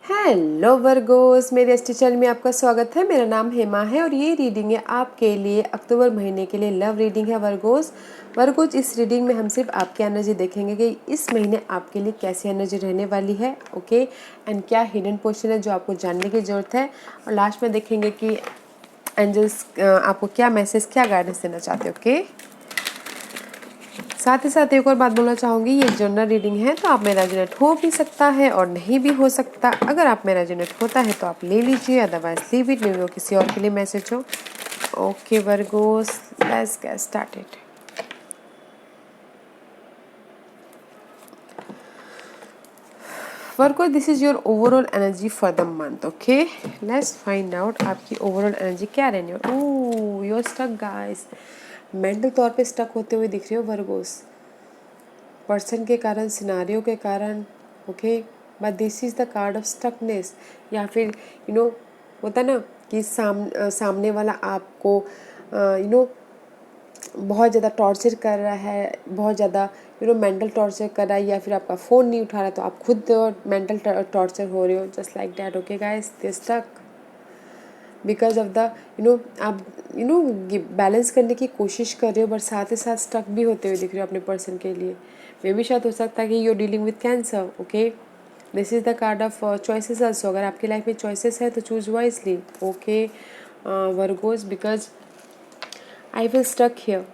Hello Virgo's, मेरे ST channel में आपका स्वागत है। मेरा नाम हेमा है और ये रीडिंग है आपके लिए अक्टूबर महीने के लिए लव रीडिंग है वर्गोस। इस रीडिंग में हम सिर्फ आपकी एनर्जी देखेंगे कि इस महीने आपके लिए कैसी एनर्जी रहने वाली है, ओके। एंड क्या हिडन पोजीशन है जो आपको जानने की ज़रूरत है, और लास्ट में देखेंगे कि एंजल्स आपको क्या मैसेज, क्या गाइडेंस देना चाहते हैं, ओके। साथ ही साथ एक और बात बोलना चाहूँगी, ये जनरल रीडिंग है तो आप में रेजोनेट हो भी सकता है और नहीं भी हो सकता। अगर आप में रेजोनेट होता है तो आप ले लीजिए, अदरवाइज लीव इट, मे वो किसी और के लिए मैसेज हो। Okay Virgos, let's get started. Virgo, this is your overall energy for the month, okay. Let's find out आपकी ओवरऑल एनर्जी क्या रहने वाली। Oh, you are stuck guys, mental तौर पे स्टक होते हुए दिख रहे हो वर्गोस, पर्सन के कारण, सिनारियो के कारण, okay. But this is the card of stuckness, या फिर होता ना कि सामने वाला आपको बहुत ज़्यादा टॉर्चर कर रहा है, बहुत ज़्यादा मेंटल टॉर्चर कर रहा है, या फिर आपका फ़ोन नहीं उठा रहा तो आप खुद मेंटल टॉर्चर हो रहे हो, just like that, okay guys. They stuck because of the आप बैलेंस करने की कोशिश कर रहे हो, बट साथ ही साथ स्टक भी होते हुए दिख रहे हो अपने पर्सन के लिए। मे भी शायद हो सकता है कि you are dealing with cancer, okay. This is the card of choices also. अगर आपकी लाइफ में चॉइसेस है तो choose wisely, okay Virgos, because I will stuck here,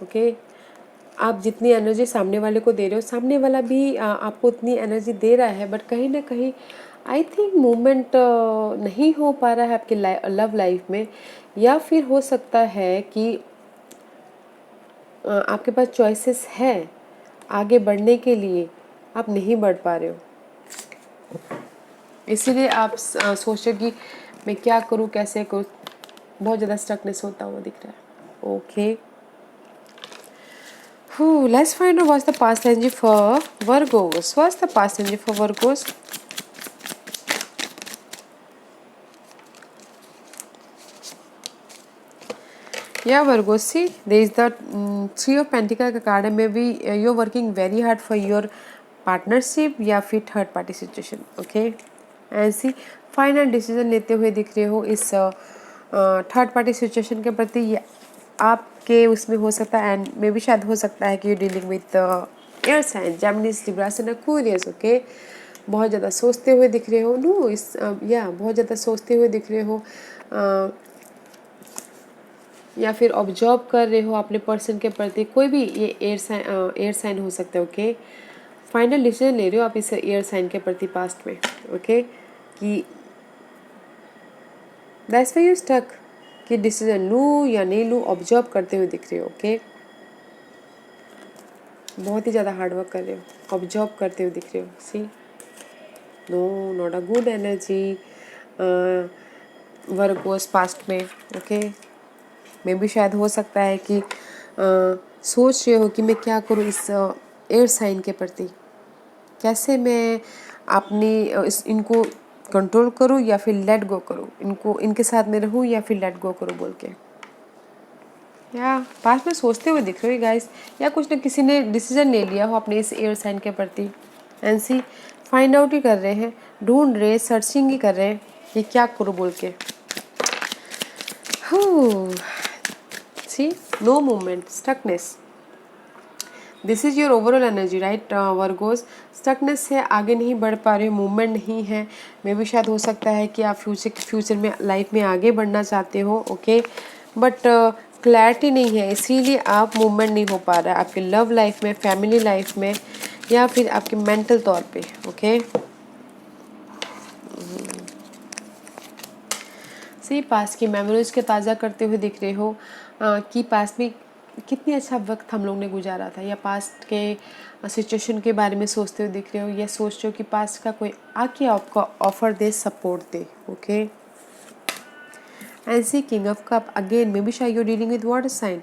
okay. आप जितनी एनर्जी सामने वाले को दे रहे हो, सामने वाला भी आपको उतनी एनर्जी दे रहा है, बट कहीं ना कहीं आई थिंक मूवमेंट नहीं हो पा रहा है आपके लव लाइफ में, या फिर हो सकता है कि आपके पास चॉइसेस है आगे बढ़ने के लिए, आप नहीं बढ़ पा रहे हो, इसीलिए आप सोच रहे कि मैं क्या करूँ, कैसे करूँ, बहुत ज़्यादा स्टकनेस होता हुआ दिख रहा है, okay. Let's find out what's the past energy for Virgos. What's the past energy for Virgos? Yeah, Virgos, see, there is the Three of Pentacles card है, maybe you're working very hard for your partnership या फिर third party situation, okay. And see, final decision लेते हुए दिख रहे हो इस third party situation के प्रति, आपके उसमें हो सकता है, एंड मे भी शायद हो सकता है कि you dealing with air sign, Geminis, Libra and Aquarius, okay. बहुत ज़्यादा सोचते हुए दिख रहे हो, नो इस या बहुत ज़्यादा सोचते हुए दिख रहे हो, या फिर ऑब्जर्व कर रहे हो अपने पर्सन के प्रति, कोई भी ये एयर साइन हो सकता है, ओके। फाइनल डिसीजन ले रहे हो आप इस एयर साइन के प्रति पास्ट में, ओके, कि दैट्स व्हाई यू स्टक, कि डिसीजन लूँ या नहीं लूँ, ऑब्जर्व करते हुए दिख रहे हो, ओके। बहुत ही ज़्यादा हार्डवर्क कर रहे हो, ऑब्जर्व करते हुए दिख रहे हो, see, no not a good energy Virgos past में, ओके। मे भी शायद हो सकता है कि सोच रहे हो कि मैं क्या करूँ इस एयर साइन के प्रति, कैसे मैं अपनी इनको कंट्रोल करूँ या फिर लेट गो करूँ, इनको इनके साथ में रहूँ या फिर लेट गो करूँ बोल के, या पास में सोचते हुए दिख रहे हो गाइस, या कुछ ना किसी ने डिसीजन ले लिया हो अपने इस एयर साइन के प्रति, एंड सी, फाइंड आउट ही कर रहे हैं, ढूंढ रहे, सर्चिंग ही कर रहे हैं कि क्या करूँ बोल के। See, no movement, stuckness, this is your overall energy, right Virgos. Stuckness है, आगे नहीं बढ़ पा रहे हो, मूवमेंट नहीं है, मे भी शायद हो सकता है कि आप फ्यूचर में लाइफ में आगे बढ़ना चाहते हो, ओके, बट क्लैरिटी नहीं है, इसीलिए आप मूवमेंट नहीं हो पा रहा है आपके लव लाइफ में, फैमिली लाइफ में, या फिर आपके मेंटल तौर पे, ओके। सी, पास की मेमोरीज के ताज़ा करते हुए दिख रहे हो, कि पास में कितनी अच्छा वक्त हम लोग ने गुजारा था, या पास्ट के सिचुएशन के बारे में सोचते हुए दिख रहे हो, या सोच रहे हो कि पास्ट का कोई आके आपको ऑफर दे, सपोर्ट दे, okay. And see, king of cup again, may be शायद you dealing with water sign.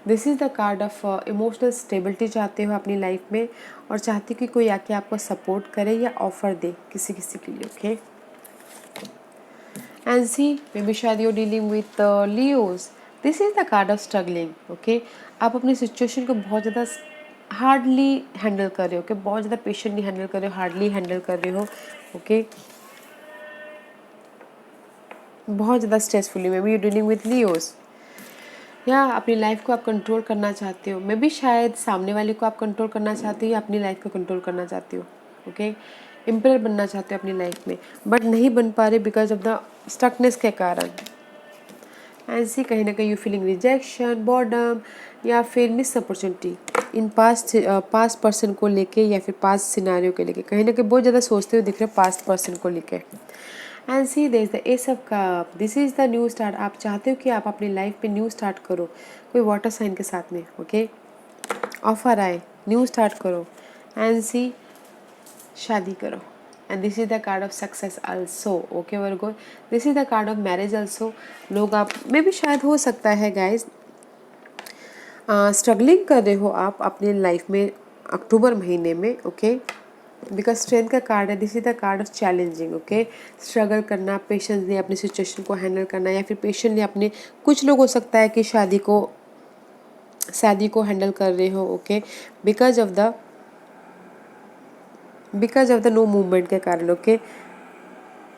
This is the card of emotional stability चाहते हो अपनी लाइफ में, और चाहते हो कि कोई आके आपको सपोर्ट करे या ऑफर दे किसी किसी के लिए, okay. And see, may be शायद you dealing with Leos. This is the card of struggling, okay. आप अपनी सिचुएशन को बहुत ज़्यादा हार्डली हैंडल कर रहे हो, ओके, बहुत ज़्यादा पेशेंटली हैंडल कर रहे हो, हार्डली हैंडल कर रहे हो, ओके, बहुत ज़्यादा stressfully. May be you dealing with Leos, या अपनी लाइफ को आप कंट्रोल करना चाहते हो, मे बी शायद सामने वाले को आप कंट्रोल करना चाहते हो या अपनी लाइफ को कंट्रोल करना चाहते हो, ओके, एम्पायर बनना चाहते हो अपनी लाइफ में, बट नहीं बन पा रहे बिकॉज ऑफ द स्टकनेस के कारण। ऐसी कहीं ना कहीं यू फीलिंग रिजेक्शन, बॉर्डम, या फिर miss opportunity in past person को लेके, या फिर पास्ट सिनारियो के लेके, कहीं ना कहीं बहुत ज़्यादा सोचते हुए दिख रहे हो पास्ट पर्सन को लेके। And see there is the ace of cups, this is the new start. आप चाहते हो कि आप अपनी लाइफ में न्यू स्टार्ट करो, कोई वाटर साइन के साथ में, ओके, ऑफर आए, न्यू स्टार्ट करो, एंड सी शादी करो। And this is the card of success also, okay Virgo, this is the card of marriage also. लोग आप में भी शायद हो सकता है गाइज स्ट्रगलिंग कर रहे हो आप अपनी लाइफ में अक्टूबर महीने में, ओके, बिकॉज स्ट्रेंथ का कार्ड है, this is the card of challenging, okay, struggle करना, पेशेंसली अपनी सिचुएशन को हैंडल करना, या फिर पेशेंटली अपने, कुछ लोग हो सकता है कि शादी को हैंडल कर रहे हो, okay, because of the no movement के कारण, ओके,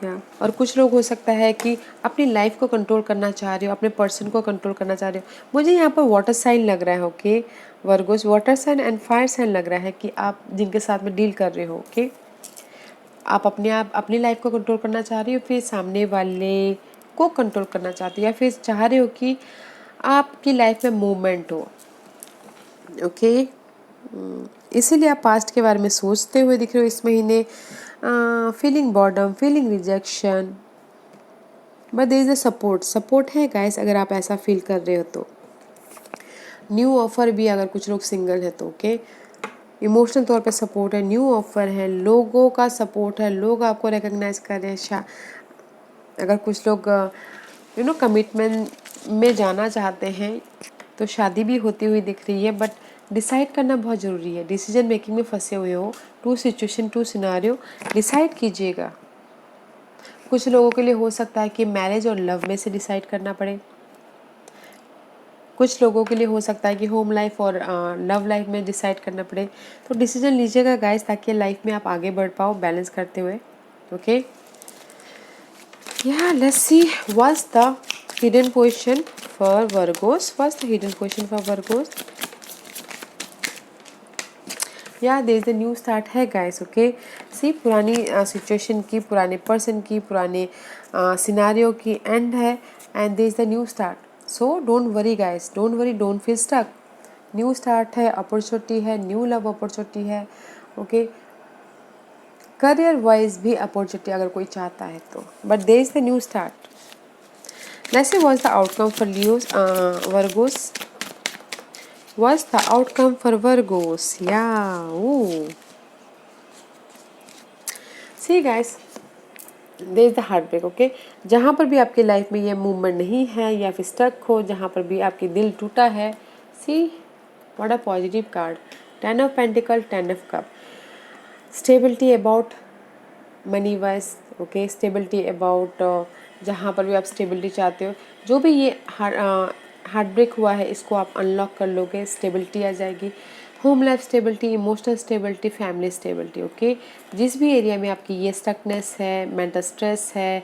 या और कुछ लोग हो सकता है कि अपनी लाइफ को कंट्रोल करना चाह रहे हो, अपने पर्सन को कंट्रोल करना चाह रहे हो। मुझे यहाँ पर वाटर साइन लग रहा है, okay Virgos, water sign and fire sign लग रहा है कि आप जिनके साथ में डील कर रहे हो, ओके, आप अपनी लाइफ को कंट्रोल करना चाह रही हो, फिर सामने वाले को कंट्रोल करना चाहते हो, या फिर चाह रहे हो कि आपकी लाइफ में मूवमेंट हो, ओके, इसीलिए आप पास्ट के बारे में सोचते हुए दिख रहे हो इस महीने, feeling boredom, feeling rejection, but there is a support है गाइस, अगर आप ऐसा फील कर रहे हो तो। न्यू ऑफर भी, अगर कुछ लोग सिंगल है तो, ओके, इमोशनल तौर पे सपोर्ट है, न्यू ऑफर है, लोगों का सपोर्ट है, लोग आपको रिकग्नाइज कर रहे हैं। अगर कुछ लोग कमिटमेंट में जाना चाहते हैं तो शादी भी होती हुई दिख रही है, बट डिसाइड करना बहुत ज़रूरी है। डिसीजन मेकिंग में फंसे हुए हो, two situation two scenario, decide कीजिएगा। कुछ लोगों के लिए हो सकता है कि मैरिज और लव में से डिसाइड करना पड़े, कुछ लोगों के लिए हो सकता है कि होम लाइफ और लव लाइफ में डिसाइड करना पड़े। तो डिसीजन लीजिएगा गाइस, ताकि लाइफ में आप आगे बढ़ पाओ बैलेंस करते हुए, ओके। या let's see what's the hidden position for Virgos, what's the hidden position for Virgos. या there is a new start है गाइस, ओके, सी पुरानी सिचुएशन की, पुराने पर्सन की, पुराने सिनारियो की एंड है, and there is the new start. So don't worry guys, don't worry, don't feel stuck. New start है, अपॉर्चुनिटी है, न्यू लव अपॉर्चुनिटी है, ओके, करियर वाइज भी अपॉर्चुनिटी अगर कोई चाहता है तो, but there is the new start. Let's see what's the outcome for Leos Virgos, what's the outcome for Virgos. या see guys, there is the heart break, okay, जहाँ पर भी आपकी लाइफ में ये मूवमेंट नहीं है या फिर स्टक हो, जहाँ पर भी आपकी दिल टूटा है, see what a positive card, 10 of pentacle, 10 of cup, stability about money wise, okay, stability about, जहाँ पर भी आप स्टेबिलिटी चाहते हो, जो भी ये हार्ट ब्रेक हुआ है इसको आप अनलॉक कर लोगे, स्टेबिलिटी आ जाएगी, home life stability, emotional stability, family stability, okay, जिस भी एरिया में आपकी ये स्टकनेस है, मेंटल स्ट्रेस है,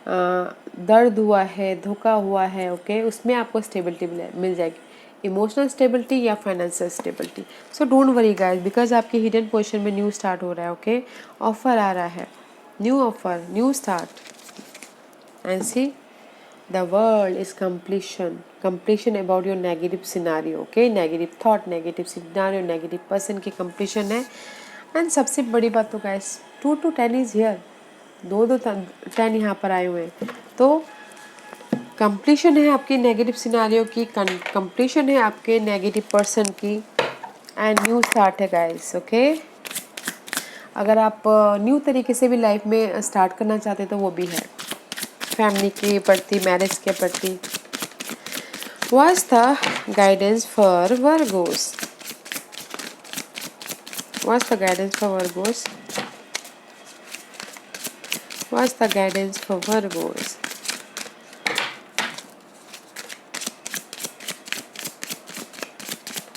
दर्द हुआ है, धोखा हुआ है, ओके, उसमें आपको स्टेबिलिटी मिल जाएगी, इमोशनल स्टेबिलिटी या financial stability. So don't worry guys, because आपकी हिडन पोजीशन में न्यू स्टार्ट हो रहा है, ओके, ऑफर आ रहा है, new offer, new start, and see the world is completion about your negative scenario, okay, negative thought, negative scenario, negative person की completion है। And सबसे बड़ी बात तो गाइस 2 to 10 इज हियर, 10 यहाँ पर आए हुए हैं, तो कंप्लीशन है आपकी नेगेटिव सिनारियो की, कंप्लीशन है आपके नेगेटिव पर्सन की, एंड न्यू स्टार्ट है गाइस, ओके। अगर आप न्यू तरीके से भी लाइफ में स्टार्ट करना चाहते हैं तो वो भी है, फैमिली के प्रति, मैरिज के प्रति। What's the guidance for Virgos? What's the guidance for Virgos? What's the guidance for Virgos?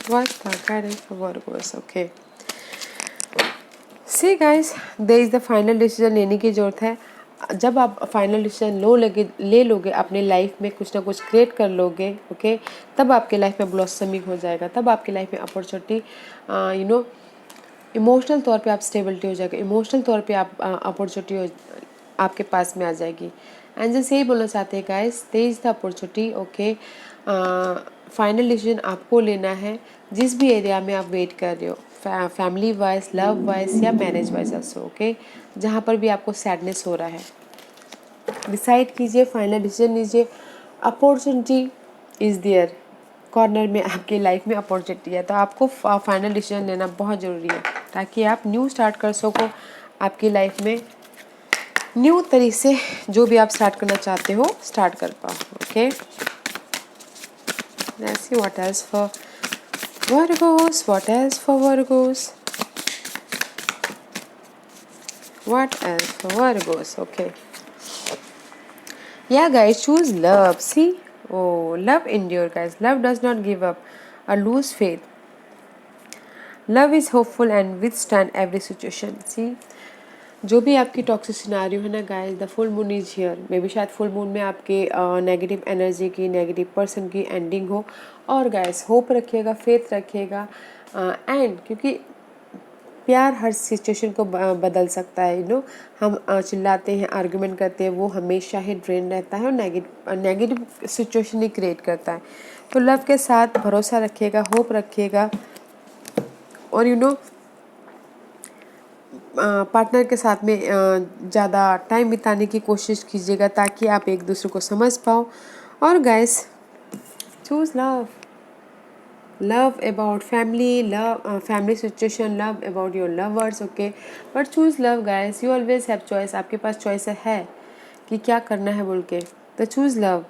What's the guidance for Virgos? Okay. See guys, there is the final decision लेने की ज़रूरत है। जब आप फाइनल डिसीजन ले लोगे, अपने लाइफ में कुछ ना कुछ क्रिएट कर लोगे, ओके, तब आपके लाइफ में ब्लॉसमिंग हो जाएगा, तब आपके लाइफ में अपॉर्चुनिटी इमोशनल तौर पे आप स्टेबिलिटी हो जाएगा, इमोशनल तौर पे आप अपॉर्चुनिटी आपके पास में आ जाएगी। एंड जैसे यही बोलना चाहते हैं guys, there is the opportunity, okay. Final decision आपको लेना है जिस भी एरिया में आप वेट कर रहे हो, फैमिली वाइज, लव वाइज या मैरिज वाइज ऑल्सो, ओके, जहाँ पर भी आपको सैडनेस हो रहा है, डिसाइड कीजिए, फाइनल डिसीजन लीजिए। अपॉर्चुनिटी इज़ देयर, कॉर्नर में आपकी लाइफ में अपॉर्चुनिटी है, तो आपको फाइनल डिसीजन लेना बहुत ज़रूरी है ताकि आप न्यू स्टार्ट कर सको आपकी लाइफ में, न्यू तरीके से जो भी आप स्टार्ट करना चाहते हो स्टार्ट कर पाओ, okay. Let's see what else for Virgos. What else for Virgos? What else for Virgos? Okay. Yeah, guys, choose love. See? Oh, love endure, guys. Love does not give up or lose faith. Love is hopeful and withstand every situation. See? जो भी आपकी toxic scenario है ना guys, the full moon is here. May be शायद full moon में आपके negative energy की, negative person की एंडिंग हो। और गाइस होप रखिएगा, फेथ रखिएगा, एंड क्योंकि प्यार हर सिचुएशन को बदल सकता है। हम चिल्लाते हैं, आर्गुमेंट करते हैं, वो हमेशा ही ड्रेन रहता है और नेगेटिव सिचुएशन ही क्रिएट करता है। तो लव के साथ भरोसा रखिएगा, होप रखिएगा, और पार्टनर के साथ में ज़्यादा टाइम बिताने की कोशिश कीजिएगा ताकि आप एक दूसरे को समझ पाओ। और guys, choose love, love about family, love family situation, love about your lovers, okay, but choose love guys. You always have choice, आपके पास चॉइस है कि क्या करना है बोल के, तो choose love,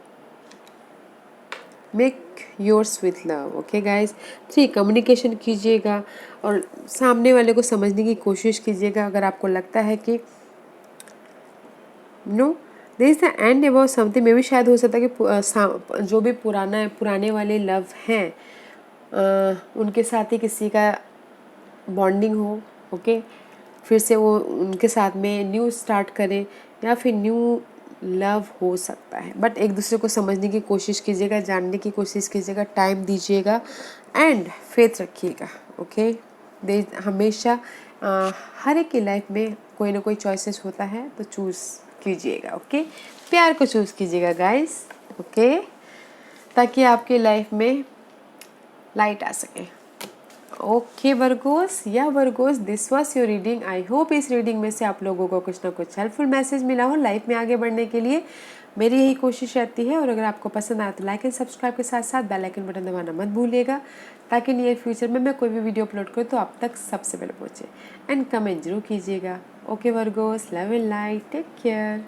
make yours with love, okay guys. 3 communication कीजिएगा और सामने वाले को समझने की कोशिश कीजिएगा। अगर आपको लगता है कि no there is the end about something, में भी शायद हो सकता है कि जो भी पुराने वाले लव हैं उनके साथ ही किसी का बॉन्डिंग हो, ओके, फिर से वो उनके साथ में न्यू स्टार्ट करें या फिर न्यू लव हो सकता है। बट एक दूसरे को समझने की कोशिश कीजिएगा, जानने की कोशिश कीजिएगा, टाइम दीजिएगा एंड फेथ रखिएगा, ओके। हमेशा हर एक की लाइफ में कोई ना कोई चॉइसेस होता है, तो चूज़ कीजिएगा, ओके। प्यार को चूज़ कीजिएगा गाइस, ओके, ताकि आपके लाइफ में लाइट आ सके। ओके वर्गोस, या Virgo's, this was your reading. I hope इस रीडिंग में से आप लोगों को कुछ ना कुछ हेल्पफुल मैसेज मिला हो लाइफ में आगे बढ़ने के लिए। मेरी यही कोशिश रहती है। और अगर आपको पसंद आया तो लाइक एंड सब्सक्राइब के साथ साथ बेल आइकन बटन दबाना मत भूलिएगा ताकि नियर फ्यूचर में मैं कोई भी वीडियो अपलोड करूँ तो आप तक सबसे पहले पहुँचे। एंड कमेंट जरूर कीजिएगा। Okay Virgos, love and light, take care.